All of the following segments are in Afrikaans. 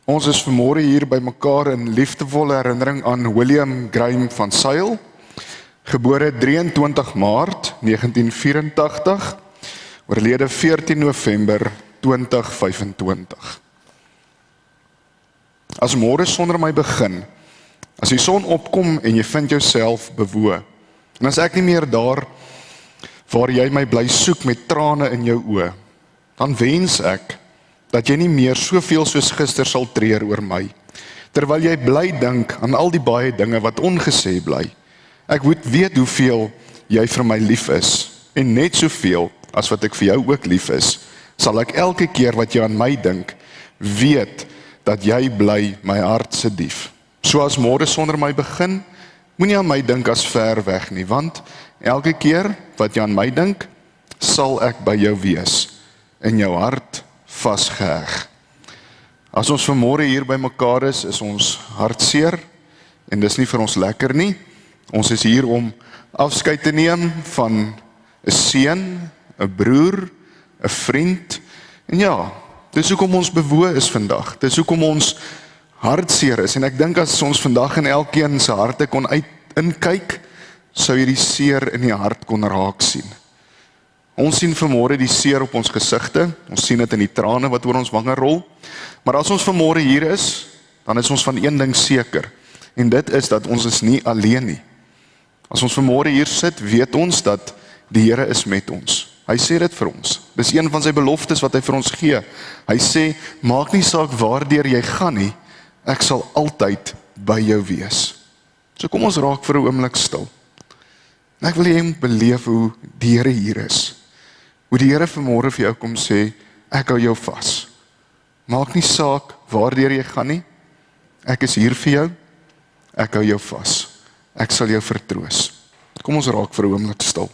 Ons is vanmôre hier by mekaar in liefdevolle herinnering aan William Graham van Zyl, gebore 23 Maart 1984, oorlede 14 November 2025. As môre sonder my begin, as die son opkom en jy vind jouself bewoe, en as ek nie meer daar waar jy my bly soek met trane in jou oë, dan wens ek dat jy nie meer soveel soos gister sal treur oor my, terwyl jy bly dink aan al die baie dinge wat ongesê bly. Ek moet weet hoeveel jy vir my lief is, en net soveel as wat ek vir jou ook lief is, sal ek elke keer wat jy aan my dink, weet dat jy bly my hart se dief. So as môre sonder my begin, moenie aan my dink as ver weg nie, want elke keer wat jy aan my dink, sal ek by jou wees, in jou hart vasgeheg. As ons vanmôre hier by mekaar is ons hartseer, en dis nie vir ons lekker nie. Ons is hier om afskeid te neem van 'n seun, 'n broer, 'n vriend, en ja, dis hoekom ons bewoe is vandag, dis hoekom ons hartseer is, en ek dink as ons vandag in elkeen se harte kon inkyk, sou jy die seer in die hart kon raak sien. Ons sien vanmôre die seer op ons gesigte, ons sien dit in die trane wat oor ons wange rol, maar as ons vanmôre hier is, dan is ons van een ding seker, en dit is dat ons is nie alleen nie. As ons vanmôre hier sit, weet ons dat die Here is met ons. Hy sê dit vir ons. Dis een van sy beloftes wat hy vir ons gee. Hy sê, maak nie saak waardeur jy gaan nie, ek sal altyd by jou wees. So kom ons raak vir 'n oomblik stil. En ek wil hê jy moet beleef hoe die Here hier is. Hoe die Here vanmôre vir jou kom sê, ek hou jou vas. Maak nie saak waardeur jy gaan nie, ek is hier vir jou, ek hou jou vas. Ek sal jou vertroos. Kom ons raak vir 'n oomblik stil.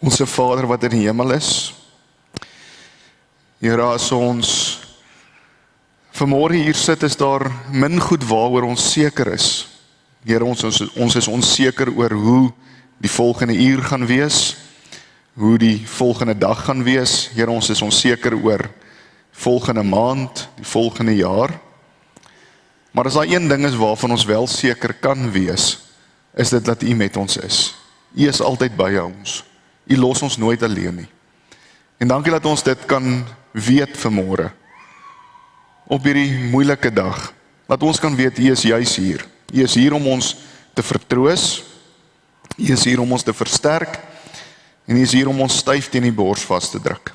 Onse Vader wat in die hemel is, Here, as ons vanmôre hier sit, is daar min goed waaroor ons seker is. Here, ons is onseker oor hoe die volgende uur gaan wees, hoe die volgende dag gaan wees. Here, ons is onseker oor volgende maand, die volgende jaar. Maar as daar een ding is waarvan ons wel seker kan wees, is dit dat U met ons is. U is altyd by ons. U los ons nooit alleen nie. En dankie dat ons dit kan weet vanmôre, op hierdie moeilike dag, dat ons kan weet, U is juis hier. U is hier om ons te vertroos, U is hier om ons te versterk, en U is hier om ons styf teen die bors vas te druk.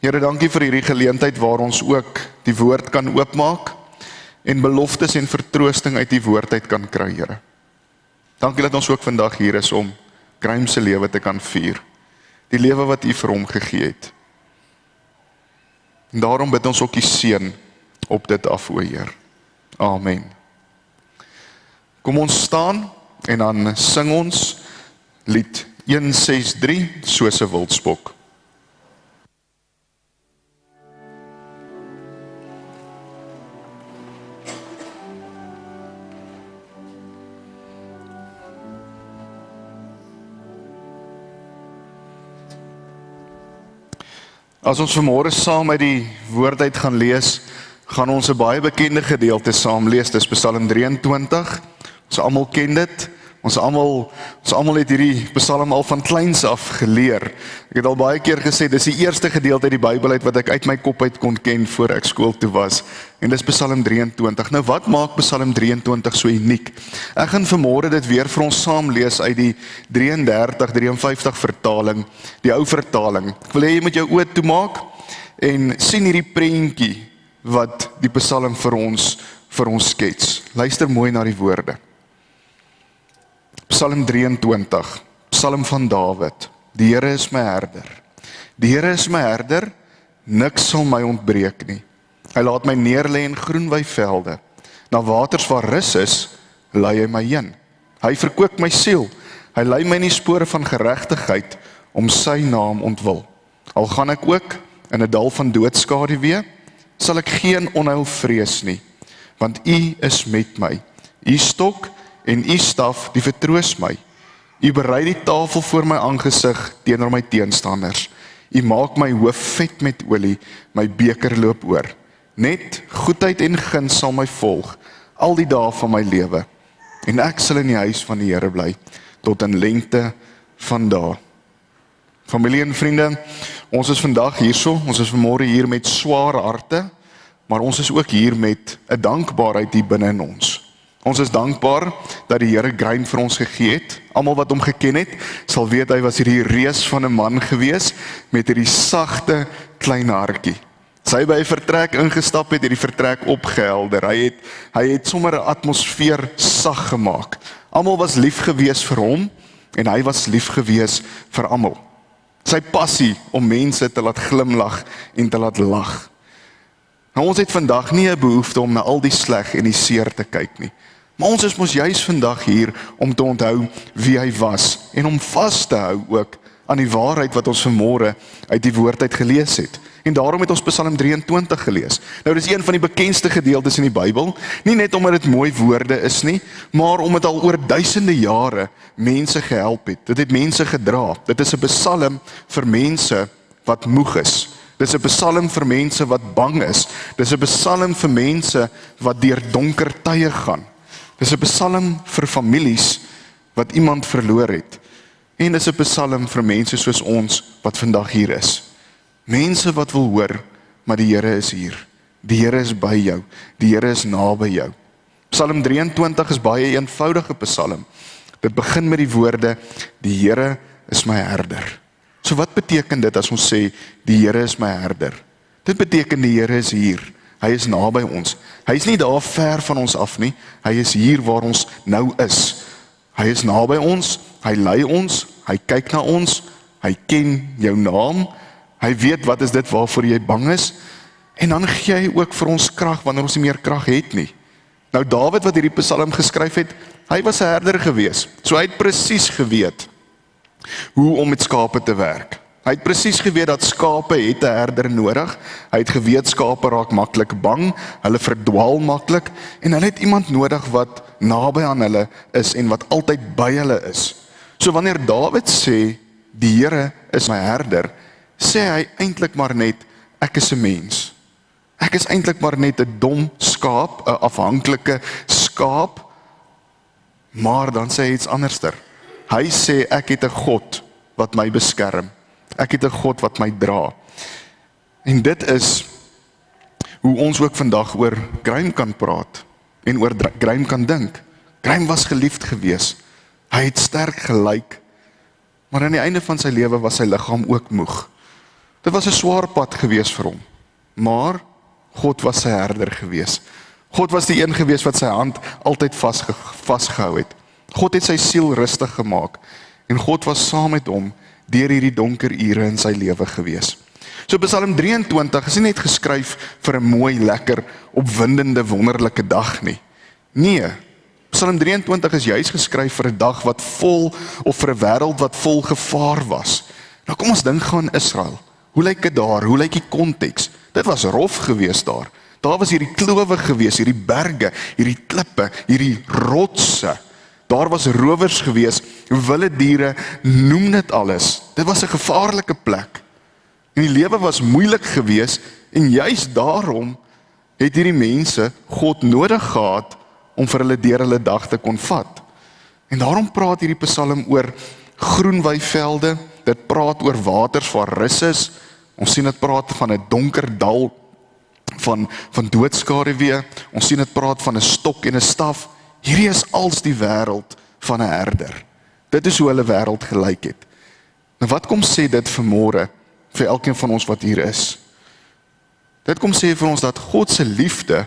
Here, dankie vir hierdie geleentheid waar ons ook die woord kan oopmaak, en beloftes en vertroosting uit die woord uit kan kry, Here. Dankie dat ons ook vandag hier is om Graham se lewe te kan vier, die lewe wat U vir hom gegee het. En daarom bid ons ook die seën op dit af, o Heer. Amen. Kom ons staan en dan sing ons lied 163 soos 'n wildspok. As ons vanmôre saam uit die woord uit gaan lees, gaan ons 'n baie bekende gedeelte saam lees. Dis Psalm 23. Ons almal ken dit. Ons almal het hierdie Psalm al van kleins af geleer. Ek het al baie keer gesê, dis die eerste gedeelte uit die Bybel uit wat ek uit my kop uit kon ken voor ek skool toe was. En dis Psalm 23. Nou wat maak Psalm 23 so uniek? Ek gaan vanmôre dit weer vir ons saam lees uit die 53 vertaling, die ou vertaling. Ek wil hê jy moet jou oë toemaak en sien hierdie prentjie wat die Psalm vir ons skets. Luister mooi na die woorde. Psalm 23, Psalm van Dawid. Die Here is my herder. Die Here is my herder, niks sal my ontbreek nie. Hy laat my neerlê in groen weivelde. Na waters waar rus is, lei hy my heen. Hy verkoop my siel. Hy lei my in die spore van geregtigheid om sy naam ontwil. Al gaan ek ook in 'n dal van doodskaduwee, sal ek geen onheil vrees nie, want U is met my. U stok en U staf, die vertroos my. U berei die tafel voor my aangesig teenoor my teenstanders. U maak my hoof vet met olie, my beker loop oor. Net goedheid en guns sal my volg, al die dae van my lewe. En ek sal in die huis van die Here bly, tot in lengte van dae. Familie en vriende, ons is vandag hierso, ons is vanmôre hier met swaar harte, maar ons is ook hier met 'n dankbaarheid hier binne in ons. Ons is dankbaar dat die Here Graeme vir ons gegee het. Almal wat hom geken het, sal weet hy was hierdie reus van 'n man gewees met hierdie sagte klein hartjie. Sy by 'n vertrek ingestap het, hierdie vertrek opgehelder. Hy het sommer 'n atmosfeer sag gemaak. Almal was lief gewees vir hom en hy was lief gewees vir almal. Sy passie om mense te laat glimlag en te laat lag. Nou, ons het vandag nie 'n behoefte om na al die sleg en die seer te kyk nie. Maar ons is mos juis vandag hier om te onthou wie hy was en om vas te hou ook aan die waarheid wat ons vanmôre uit die woord uit gelees het. En daarom het ons Psalm 23 gelees. Nou, dis een van die bekendste gedeeltes in die Bybel, nie net omdat dit mooi woorde is nie, maar omdat al oor duisende jare mense gehelp het. Dit het mense gedra. Dit is 'n Psalm vir mense wat moeg is. Dit is 'n Psalm vir mense wat bang is. Dit is 'n Psalm vir mense wat deur donker tye gaan. Dit is 'n Psalm vir families wat iemand verloor het. En dit is 'n Psalm vir mense soos ons wat vandag hier is. Mense wat wil hoor, maar die Here is hier. Die Here is by jou. Die Here is naby jou. Psalm 23 is baie eenvoudige Psalm. Dit begin met die woorde: die Here is my herder. So wat beteken dit as ons sê die Here is my herder? Dit beteken die Here is hier. Hy is naby ons. Hy is nie daar ver van ons af nie. Hy is hier waar ons nou is. Hy is naby ons, hy lei ons, hy kyk na ons, hy ken jou naam, hy weet wat is dit waarvoor jy bang is, en dan gee hy ook vir ons krag wanneer ons nie meer krag het nie. Nou Dawid wat hierdie Psalm geskryf het, hy was 'n herder gewees. So hy het presies geweet hoe om met skape te werk. Hy het presies geweet dat skape het 'n herder nodig. Hy het geweet skape raak maklik bang, hulle verdwaal maklik en hulle het iemand nodig wat naby aan hulle is en wat altyd by hulle is. So wanneer Dawid sê die Here is my herder, sê hy eintlik maar net ek is 'n mens. Ek is eintlik maar net 'n dom skaap, 'n afhanklike skaap. Maar dan sê hy iets anderster. Hy sê ek het 'n God wat my beskerm. Ek het 'n God wat my dra. En dit is hoe ons ook vandag oor Graeme kan praat en oor Graeme kan dink. Graeme was geliefd gewees. Hy het sterk gelyk, maar aan die einde van sy lewe was sy liggaam ook moeg. Dit was 'n swaar pad gewees vir hom. Maar God was sy herder gewees. God was die een gewees wat sy hand altyd vasgehou het. God het sy siel rustig gemaak en God was saam met hom deur hierdie donker ure in sy lewe gewees. So Psalm 23 is nie net geskryf vir 'n mooi, lekker, opwindende, wonderlike dag nie. Nee, Psalm 23 is juis geskryf vir 'n dag wat vol, of vir 'n wêreld wat vol gevaar was. Nou kom ons dink aan Israel. Hoe lyk dit daar? Hoe lyk die konteks? Dit was rof gewees daar. Daar was hierdie klowe gewees, hierdie berge, hierdie klippe, hierdie rotse. Daar was rowers gewees, wilde diere, noem dit alles. Dit was 'n gevaarlike plek. En die lewe was moeilik gewees en juis daarom het hierdie mense God nodig gehad om vir hulle deur hulle dag te kon vat. En daarom praat hierdie Psalm oor groen weivelde, dit praat oor waters waar rus is. Ons sien dit praat van 'n donker dal van doodskaduwee. Ons sien dit praat van 'n stok en 'n staf. Hierdie is als die wêreld van 'n herder. Dit is hoe hulle wêreld gelyk het. Nou wat kom sê dit vanmôre vir elkeen van ons wat hier is? Dit kom sê vir ons dat God se liefde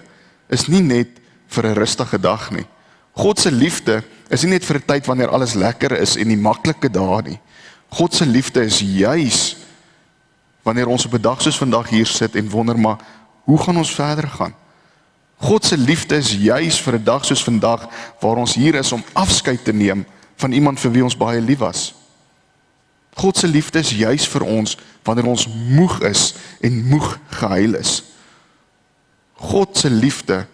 is nie net vir 'n rustige dag nie. God se liefde is nie net vir 'n tyd wanneer alles lekker is en die maklike dae nie. God se liefde is juis wanneer ons op 'n dag soos vandag hier sit en wonder, maar hoe gaan ons verder gaan? God se liefde is juis vir 'n dag soos vandag waar ons hier is om afskeid te neem van iemand vir wie ons baie lief was. God se liefde is juis vir ons wanneer ons moeg is en moeg gehuil is. God se liefde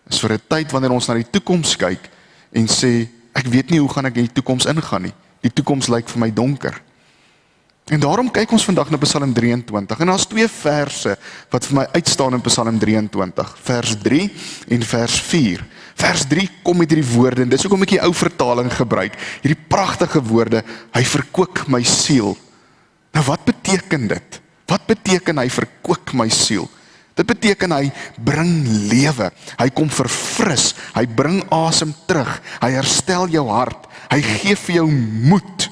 is vir 'n tyd wanneer ons na die toekoms kyk en sê, ek weet nie hoe gaan ek in die toekoms ingaan nie. Die toekoms lyk vir my donker. En daarom kyk ons vandag na Psalm 23. En daar's 2 verse wat vir my uitstaan in Psalm 23. Vers 3 en vers 4. Vers 3 kom met hierdie woorde, en dis hoekom ek die ou vertaling gebruik. Hierdie pragtige woorde, hy verkoop my siel. Nou wat beteken dit? Wat beteken hy verkoop my siel? Dit beteken hy bring lewe, hy kom verfris, hy bring asem terug, hy herstel jou hart, hy gee vir jou moed,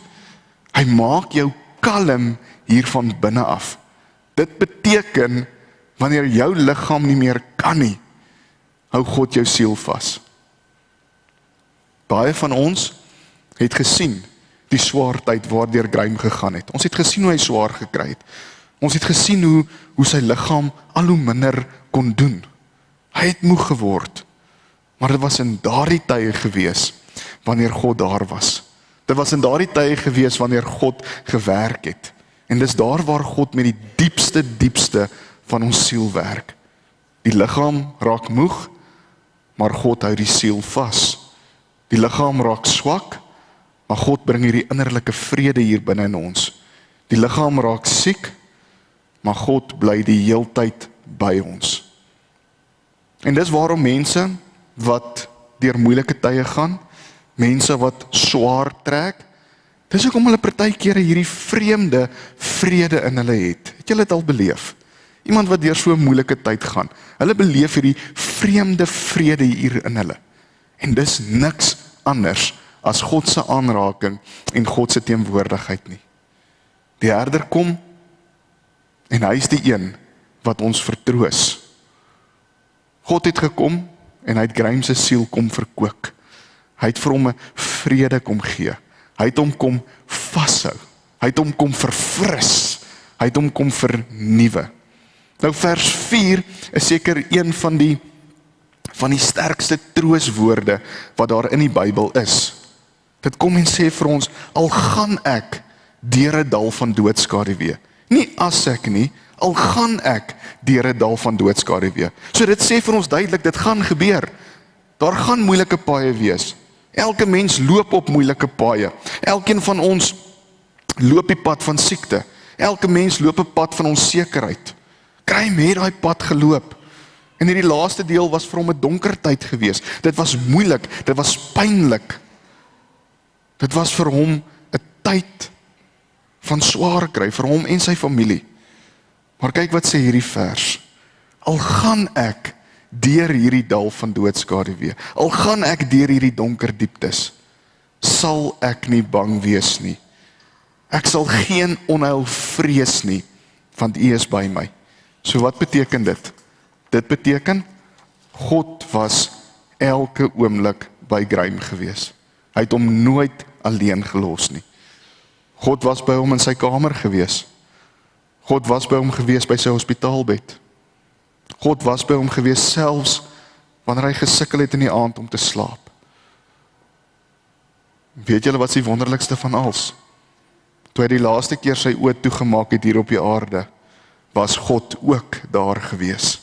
hy maak jou kalm hier van binne af. Dit beteken, wanneer jou liggaam nie meer kan nie, hou God jou siel vas. Baie van ons het gesien die swaar tyd waardeur Graham gegaan het. Ons het gesien hoe hy swaar gekry het. Ons het gesien hoe sy liggaam al hoe minder kon doen. Hy het moeg geword. Maar dit was in daardie tye gewees wanneer God daar was. Dit was in daardie tye gewees wanneer God gewerk het. En dis daar waar God met die diepste van ons siel werk. Die liggaam raak moeg, maar God hou die siel vas. Die liggaam raak swak, maar God bring hierdie innerlike vrede hier binne in ons. Die liggaam raak siek, maar God bly die heeltyd by ons. En dis waarom mense wat deur moeilike tye gaan, mense wat swaar trek, dis hoekom hulle partykeer hierdie vreemde vrede in hulle het. Het julle dit al beleef? Iemand wat deur so 'n moeilike tyd gaan, hulle beleef hierdie vreemde vrede hier in hulle. En dis niks anders as God se aanraking en God se teenwoordigheid nie. Die herder kom en hy is die een wat ons vertroos. God het gekom en hy het Graham se siel kom verkoop. Hy het vir hom 'n vrede kom gee. Hy het hom kom vashou. Hy het hom kom verfris. Hy het hom kom vernuwe. Nou vers 4 is seker een van die sterkste trooswoorde wat daar in die Bybel is. Dit kom en sê vir ons, al gaan ek deur 'n dal van doodskaduwee. Nie as ek nie, al gaan ek deur 'n dal van doodskaduwee. So dit sê vir ons duidelik, dit gaan gebeur. Daar gaan moeilike paaie wees. Elke mens loop op moeilike paaie. Elkeen van ons loop die pad van siekte. Elke mens loop 'n pad van onsekerheid. Graham het daai pad geloop. En hierdie laaste deel was vir hom 'n donker tyd gewees. Dit was moeilik, dit was pynlik. Dit was vir hom 'n tyd van swaar kry, vir hom en sy familie. Maar kyk wat sê hierdie vers. Al gaan ek deur hierdie dal van doodskaduwee, al gaan ek deur hierdie donker dieptes, sal ek nie bang wees nie. Ek sal geen onheil vrees nie, want U is by my. So wat beteken dit? Dit beteken, God was elke oomblik by Graham gewees. Hy het hom nooit alleen gelos nie. God was by hom in sy kamer gewees. God was by hom gewees by sy hospitaalbed. God was by hom gewees selfs wanneer hy gesukkel het in die aand om te slaap. Weet julle wat is die wonderlikste van alles? Toe hy die laaste keer sy oë toegemaak het hier op die aarde, was God ook daar gewees.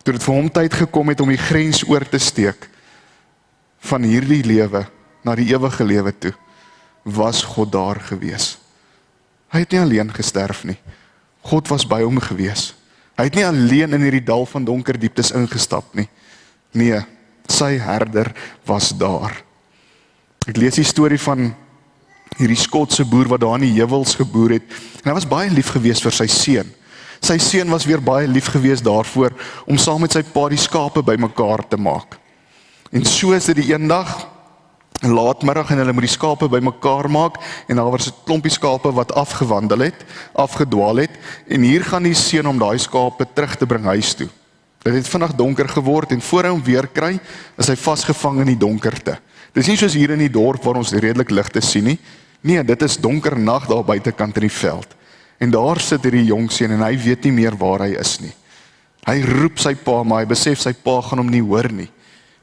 Toe dit vir hom tyd gekom het om die grens oor te steek van hierdie lewe na die ewige lewe toe, was God daar gewees. Hy het nie alleen gesterf nie. God was by hom gewees. Hy het nie alleen in hierdie dal van donker dieptes ingestap nie. Nee, sy herder was daar. Ek lees die storie van hierdie Skotse boer wat daar in die heuwels geboer het. En hy was baie lief gewees vir sy seun. Sy seun was weer baie lief gewees daarvoor om saam met sy pa die skape bymekaar te maak. En so is dit die eendag, laatmiddag, en hulle moet die skape bymekaar maak en daar was 'n klompie skape wat afgewandel het, afgedwaal het, en hier gaan die seun om daai skape terug te bring huis toe. Dit het vinnig donker geword en voor hy hom weer kry, is hy vasgevang in die donkerte. Dis nie soos hier in die dorp waar ons redelik ligte sien nie. Nee, dit is donker nag daar buitekant in die veld. En daar sit hierdie jong seun en hy weet nie meer waar hy is nie. Hy roep sy pa, maar hy besef sy pa gaan hom nie hoor nie.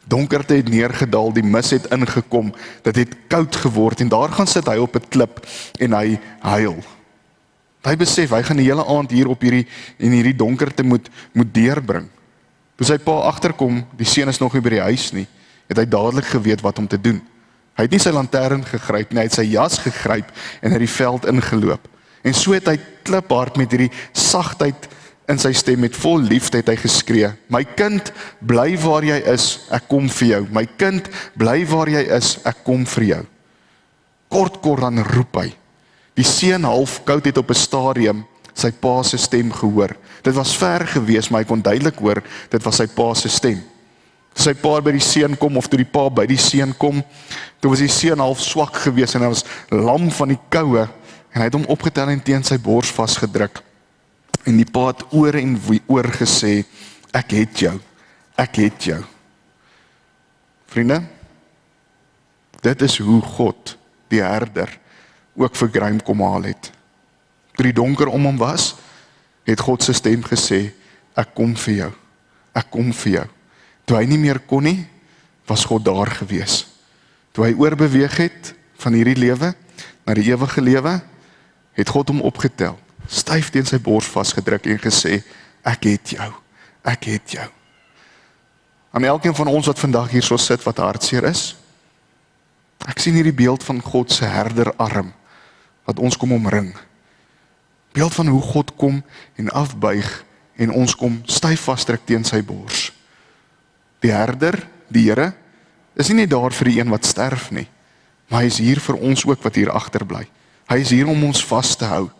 Donkerte het neergedaal, die mis het ingekom, dit het koud geword en daar gaan sit hy op 'n klip en hy huil. Hy besef, hy gaan die hele aand hier op hierdie donkerte moet deurbring. Toe sy pa agterkom, die seun is nog nie by die huis nie, het hy dadelik geweet wat om te doen. Hy het nie sy lantern gegryp nie, hy het sy jas gegryp en in die veld ingeloop. En so het hy kliphard met hierdie sagtheid in sy stem, met vol liefde het hy geskree, my kind, bly waar jy is, ek kom vir jou. My kind, bly waar jy is, ek kom vir jou. Kort dan roep hy. Die seun half koud het op 'n stadium sy pa se stem gehoor. Dit was ver gewees, maar hy kon duidelik hoor, dit was sy pa se stem. Toe sy pa by die seun kom, of toe die pa by die seun kom, toe was die seun half swak gewees, en hy was lam van die koue, en hy het hom opgetel en teen sy bors vasgedruk. En die pa het oor en oor gesê, ek het jou, ek het jou. Vriende, dit is hoe God, die herder, ook vir Graham kom haal het. Toe die donker om hom was, het God se stem gesê, ek kom vir jou, ek kom vir jou. Toe hy nie meer kon nie, was God daar gewees. Toe hy oorbeweeg het van hierdie lewe na die ewige lewe, het God hom opgetel, styf teen sy bors vasgedruk en gesê, ek het jou, ek het jou. Aan elkeen van ons wat vandag hier so sit wat hartseer is, ek sien hierdie beeld van God se herderarm, wat ons kom omring. Beeld van hoe God kom en afbuig en ons kom styf vasdruk teen sy bors. Die herder, die Here, is nie net daar vir die een wat sterf nie, maar hy is hier vir ons ook wat hier agterbly. Hy is hier om ons vas te hou.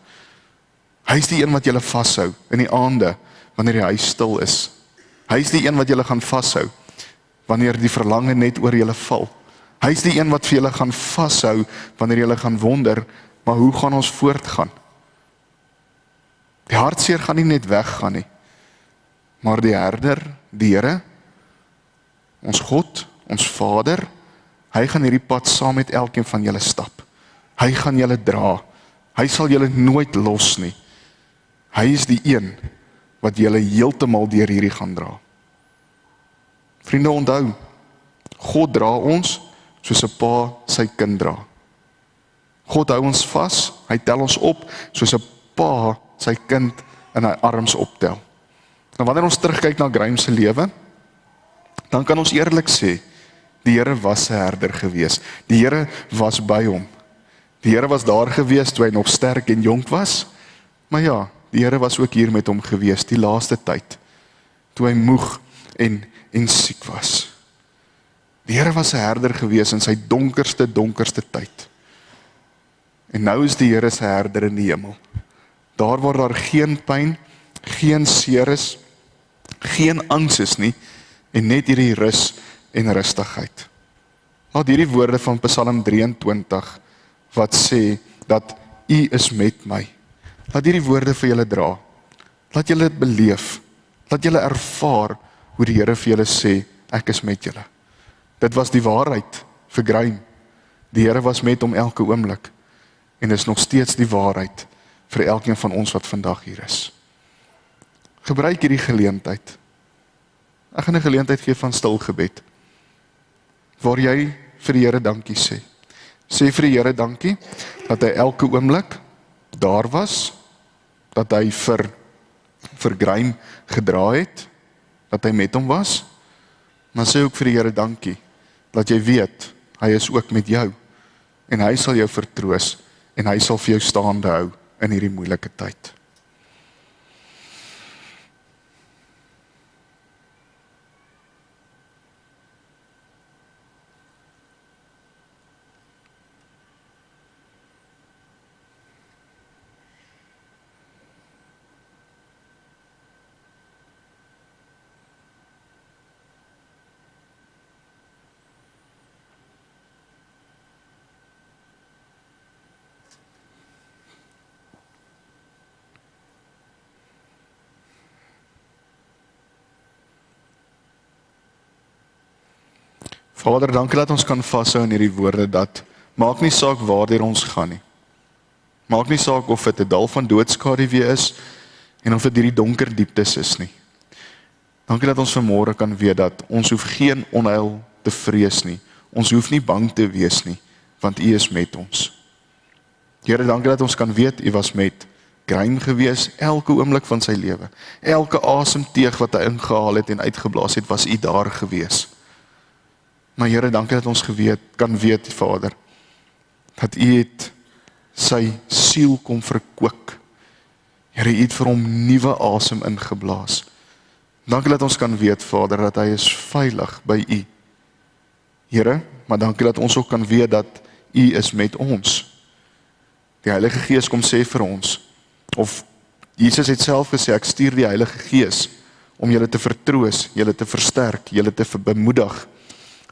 Hy is die een wat julle vashou in die aande, wanneer die huis stil is. Hy is die een wat julle gaan vashou, wanneer die verlange net oor julle val. Hy is die een wat vir julle gaan vashou, wanneer julle gaan wonder, maar hoe gaan ons voortgaan? Die hartseer gaan nie net weggaan nie, maar die herder, die Here, ons God, ons Vader, hy gaan hierdie pad saam met elkeen van julle stap. Hy gaan julle dra. Hy sal julle nooit los nie. Hy is die een wat julle heeltemal deur hierdie gaan dra. Vriende, onthou, God dra ons soos 'n pa sy kind dra. God hou ons vas, hy tel ons op soos 'n pa sy kind in hy arms optel. Nou wanneer ons terugkyk na Graham se lewe, dan kan ons eerlik sê, die Here was 'n herder gewees. Die Here was by hom. Die Here was daar gewees toe hy nog sterk en jonk was, maar ja, die Here was ook hier met hom gewees die laaste tyd, toe hy moeg en siek was. Die Here was 'n herder gewees in sy donkerste tyd. En nou is die Here se herder in die hemel. Daar waar daar geen pyn, geen seer is, geen angs is nie, en net hierdie rus en rustigheid. Laat hierdie woorde van Psalm 23, wat sê, dat U is met my. Laat hierdie woorde vir julle dra. Laat julle dit beleef. Laat julle ervaar, hoe die Here vir julle sê, ek is met julle. Dit was die waarheid vir Graham. Die Here was met hom elke oomblik. En is nog steeds die waarheid vir elkeen van ons wat vandag hier is. Gebruik hierdie geleentheid. Ek gaan 'n geleentheid gee van stil gebed, waar jy vir die Here dankie sê. Sê vir die Here dankie, dat hy elke oomblik daar was, dat hy vir Graham gedra het, dat hy met hom was, maar sê ook vir die Here dankie, dat jy weet, hy is ook met jou, en hy sal jou vertroos, en hy sal vir jou staande hou, in hierdie moeilike tyd. Vader, dankie dat ons kan vashou in hierdie woorde, dat maak nie saak waartoe ons gaan nie. Maak nie saak of dit 'n dal van doodskaduwee is, en of dit hierdie donker dieptes is nie. Dankie dat ons vanmôre kan weet dat ons hoef geen onheil te vrees nie. Ons hoef nie bang te wees nie, want U is met ons. Here, dankie dat ons kan weet U was met Graham gewees, elke oomblik van sy lewe. Elke asemteug wat hy ingehaal het en uitgeblaas het, was U daar gewees. Maar Here, dankie dat ons kan weet, Vader, dat U het sy siel kom verkoop. Here, U het vir hom nuwe asem ingeblaas. Dankie dat ons kan weet, Vader, dat hy is veilig by U. Here, maar dankie dat ons ook kan weet dat U is met ons. Die Heilige Gees kom sê vir ons, of Jesus het self gesê, ek stuur die Heilige Gees om julle te vertroos, julle te versterk, julle te bemoedig,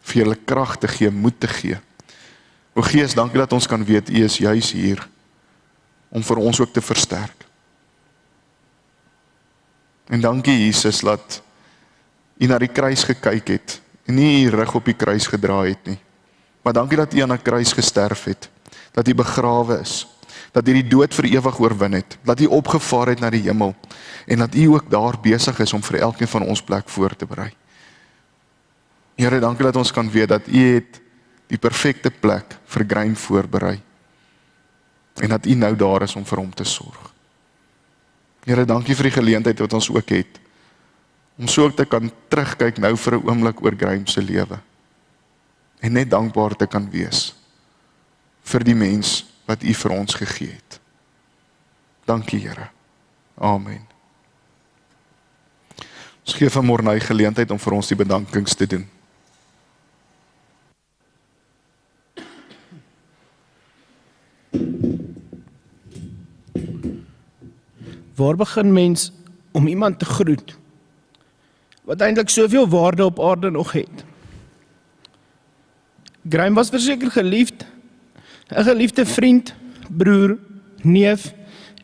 vir julle krag te gee, moed te gee. O Gees, dankie dat ons kan weet, U is juis hier, om vir ons ook te versterk. En dankie Jesus, dat U na die kruis gekyk het, en nie U rug op die kruis gedraai het nie. Maar dankie dat U aan 'n kruis gesterf het, dat U begrawe is, dat U die dood vir ewig oorwin het, dat U opgevaar het na die hemel, en dat U ook daar besig is om vir elkeen van ons plek voor te berei. Here, dankie dat ons kan weet dat U het die perfekte plek vir Graham voorberei, en dat U nou daar is om vir hom te sorg. Here, dankie vir die geleentheid wat ons ook het, om so ook te kan terugkyk nou vir 'n oomblik oor Graham se lewe, en net dankbaar te kan wees vir die mens wat U vir ons gegee het. Dankie Here. Amen. Ons gee vanmôre nou die geleentheid om vir ons die bedankings te doen. Waar begin mens om iemand te groet, wat eintlik soveel waarde op aarde nog het? Graham was verseker geliefd, 'n geliefde vriend, broer, neef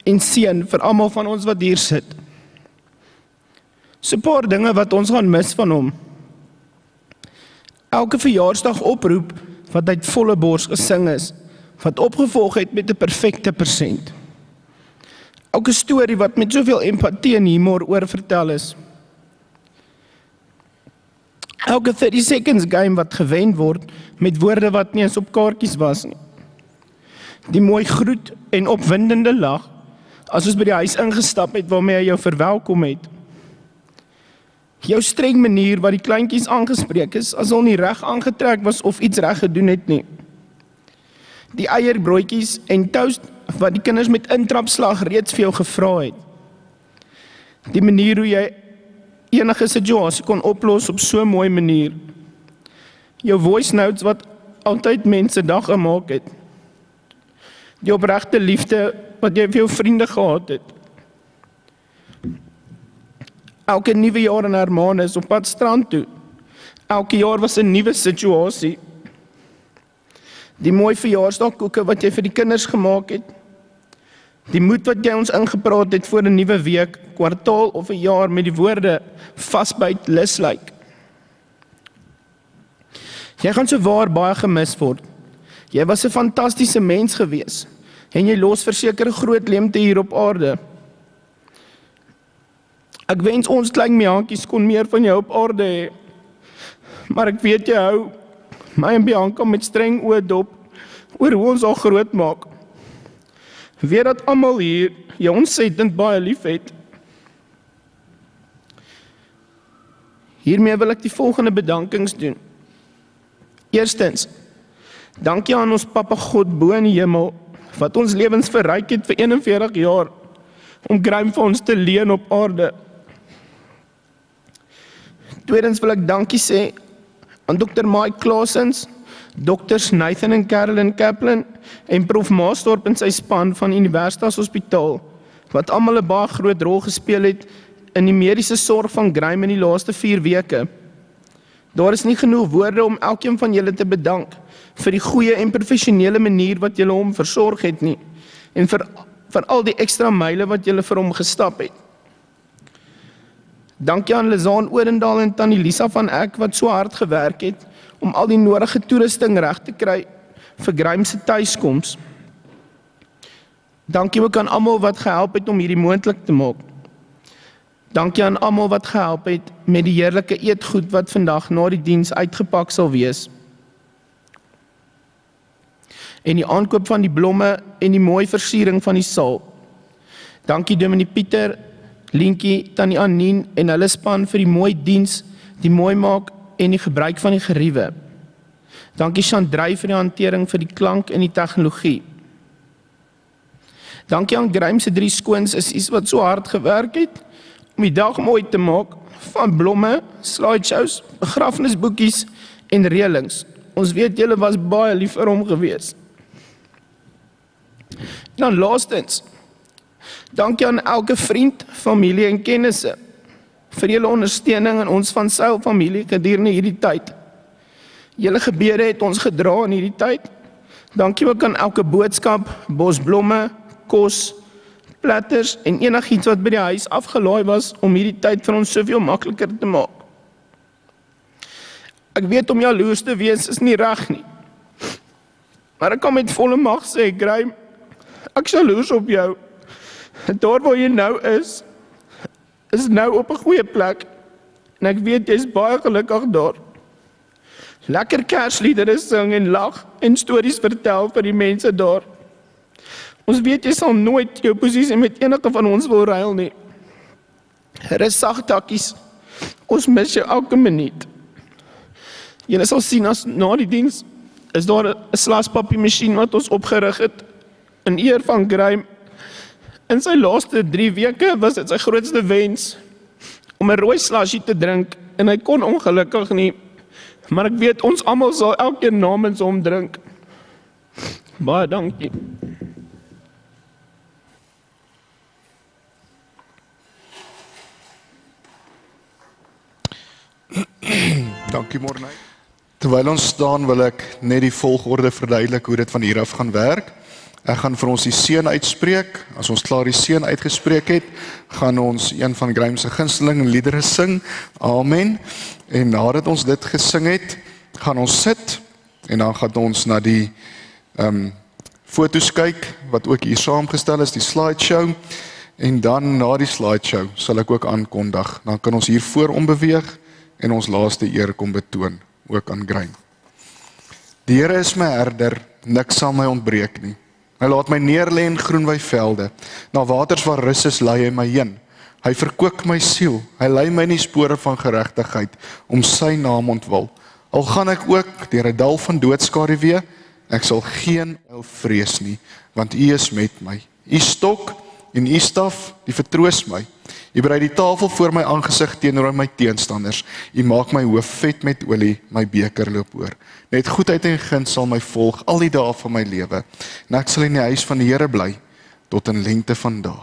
en seun vir almal van ons wat hier sit. So 'n paar dinge wat ons gaan mis van hom. Elke verjaarsdag oproep wat uit volle bors gesing is, wat opgevolg het met 'n perfekte persent. Elke storie wat met soveel empatie en humor oorvertel is. Elke 30 seconds game wat gewen word met woorde wat nie eens op kaartjies was nie. Die mooi groet en opwindende lag as ons by die huis ingestap het waarmee hy jou verwelkom het. Jou streng manier wat die kleintjies aangespreek is as hulle nie reg aangetrek was of iets reg gedoen het nie. Die eierbroodjies en toast wat die kinders met intrapslag reeds vir jou gevra het. Die manier hoe jy enige situasie kon oplos op so 'n mooi manier. Jou voice notes wat altyd mense dag gemaak het. Die opregte liefde wat jy vir jou vriende gehad het. Elke nuwe jaar in Hermanus op pad strand toe. Elke jaar was 'n nuwe situasie. Die mooi verjaarsdagkoeke wat jy vir die kinders gemaak het. Die moed wat jy ons ingepraat het voor 'n nuwe week, kwartaal of 'n jaar met die woorde vasbyt lus lyk. Jy gaan so waar baie gemis word. Jy was 'n fantastiese mens gewees en jy los verseker 'n groot leemte hier op aarde. Ek wens ons klein Bianchies kon meer van jou op aarde hê. Maar ek weet jy hou my en Bianca met streng oë dop oor hoe ons al groot maak. Weet dat almal hier jou ontsettend baie lief het. Hiermee wil ek die volgende bedankings doen. Eerstens, dankie aan ons Papa God bo in die hemel, wat ons lewens verryk het vir 41 jaar, om Graham vir ons te leen op aarde. Tweedens wil ek dankie sê aan Dr. Mike Claessens, Dokters Nathan en Carolyn Kaplan en Prof Maasdorp en sy span van Universitas Hospitaal, wat almal 'n baie groot rol gespeel het in die mediese sorg van Graham in die laaste 4 weke. Daar is nie genoeg woorde om elkeen van julle te bedank vir die goeie en professionele manier wat julle hom versorg het nie, en vir al die ekstra myle wat julle vir hom gestap het. Dankie aan Lizaan Odendaal en Tannie Lisa van Eck wat so hard gewerk het om al die nodige toerusting reg te kry vir Graham se tuiskoms. Dankie ook aan almal wat gehelp het om hierdie moontlik te maak. Dankie aan almal wat gehelp het met die heerlike eetgoed wat vandag na die diens uitgepak sal wees. En die aankoop van die blomme en die mooi versiering van die saal. Dankie Dominee Pieter, Lientjie, Tannie Anien en hulle span vir die mooi diens, die mooi maak en die gebruik van die geriewe. Dankie Chandrey vir die hantering vir die klank en die tegnologie. Dankie aan Graham se 3 skoonsissies wat so hard gewerk het om die dag mooi te maak, van blomme, slideshows, begrafnisboekies en reëlings. Ons weet julle was baie lief vir hom gewees. En dan laastens, dankie aan elke vriend, familie en kennisse vir julle ondersteuning in ons van Sail familie gedurende hierdie tyd. Julle gebede het ons gedra in hierdie tyd. Dankie ook aan elke boodskap, bosblomme, kos, platters en enigiets wat by die huis afgelaai was om hierdie tyd vir ons soveel makliker te maak. Ek weet om jaloers te wees is nie reg nie. Maar ek kan met volle mag sê, Graham, ek jaloers op jou. Daar waar jy nou is nou op 'n goeie plek. En ek weet jy is baie gelukkig daar. Lekker Kersliedere sing en lag en stories vertel vir die mense daar. Ons weet jy sal nooit jou posisie met enige van ons wil ruil nie. Rus sagtakkies, ons mis jou elke minuut. Julle sal sien as na die diens is daar 'n slaspappie-masjien wat ons opgerig het in eer van Graham. In sy laaste 3 weke was dit sy grootste wens om 'n rooi slashy te drink en hy kon ongelukkig nie. Maar ek weet ons almal sal elkeen namens hom drink. Baie dankie. Dankie Morney. Terwyl ons staan wil ek net die volgorde verduidelik hoe dit van hier af gaan werk. Ek gaan vir ons die seën uitspreek. As ons klaar die seën uitgespreek het, gaan ons een van Graham se gunsteling liedere sing. Amen. En nadat ons dit gesing het, gaan ons sit en dan gaan ons na die foto's kyk wat ook hier saamgestel is, die slideshow. En dan na die slideshow sal ek ook aankondig. Dan kan ons hier voor beweeg en ons laaste eer kom betoon, ook aan Graham. Die Here is my herder, niks sal my ontbreek nie. Hy laat my neerlê in groen weivelde, na waters waar rus is lei hy my heen. Hy verkoop my siel, hy lei my in die spore van geregtigheid, om sy naam ontwil. Al gaan ek ook deur 'n dal van doodskaduwee, ek sal geen onheil vrees nie, want U is met my. U stok en U staf, die vertroos my. U berei die tafel voor my aangesig teenoor my teenstanders. U maak my hoof vet met olie, my beker loop oor. Net goedheid en guns sal my volg al die dae van my lewe. En ek sal in die huis van die Here bly tot in lengte van dae.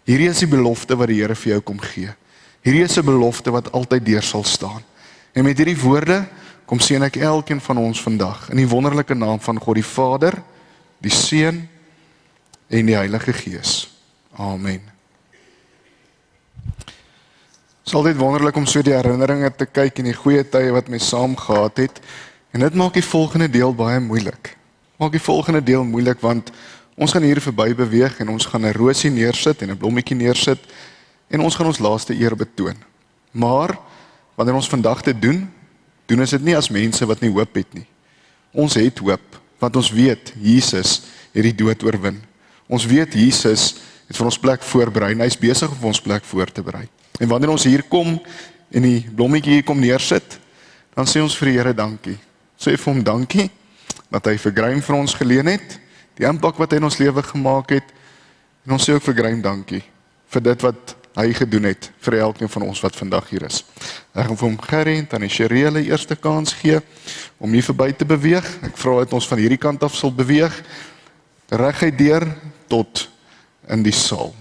Hierdie is die belofte wat die Here vir jou kom gee. Hierdie is 'n belofte wat altyd deur sal staan. En met hierdie woorde kom seën ek elkeen van ons vandag in die wonderlike naam van God die Vader, die Seun en die Heilige Gees. Amen. Het is altyd wonderlik om so die herinneringe te kyk en die goeie tye wat my saam gehad het. En dit maak die volgende deel baie moeilik. Maak die volgende deel moeilik want ons gaan hier verby beweeg en ons gaan 'n rosie neersit en 'n blommetjie neersit en ons gaan ons laaste eer betoon. Maar wanneer ons vandag dit doen ons dit nie as mense wat nie hoop het nie. Ons het hoop want ons weet Jesus het die dood oorwin. Ons weet Jesus het vir ons plek voorberei en hy's besig om vir ons plek voor te berei. En wanneer ons hier kom en die blommetjie hier kom neersit, dan sê ons vir die Here dankie. Sê vir hom dankie dat hy vir Graham vir ons geleen het, die impak wat hy in ons lewe gemaak het. En ons sê ook vir Graham dankie vir dit wat hy gedoen het vir elkeen van ons wat vandag hier is. Ek gaan vir hom Gerrie en Tannie Sherelle eerste kans gee om hier verby te beweeg. Ek vra dat ons van hierdie kant af sal beweeg reguit deur tot in die saal.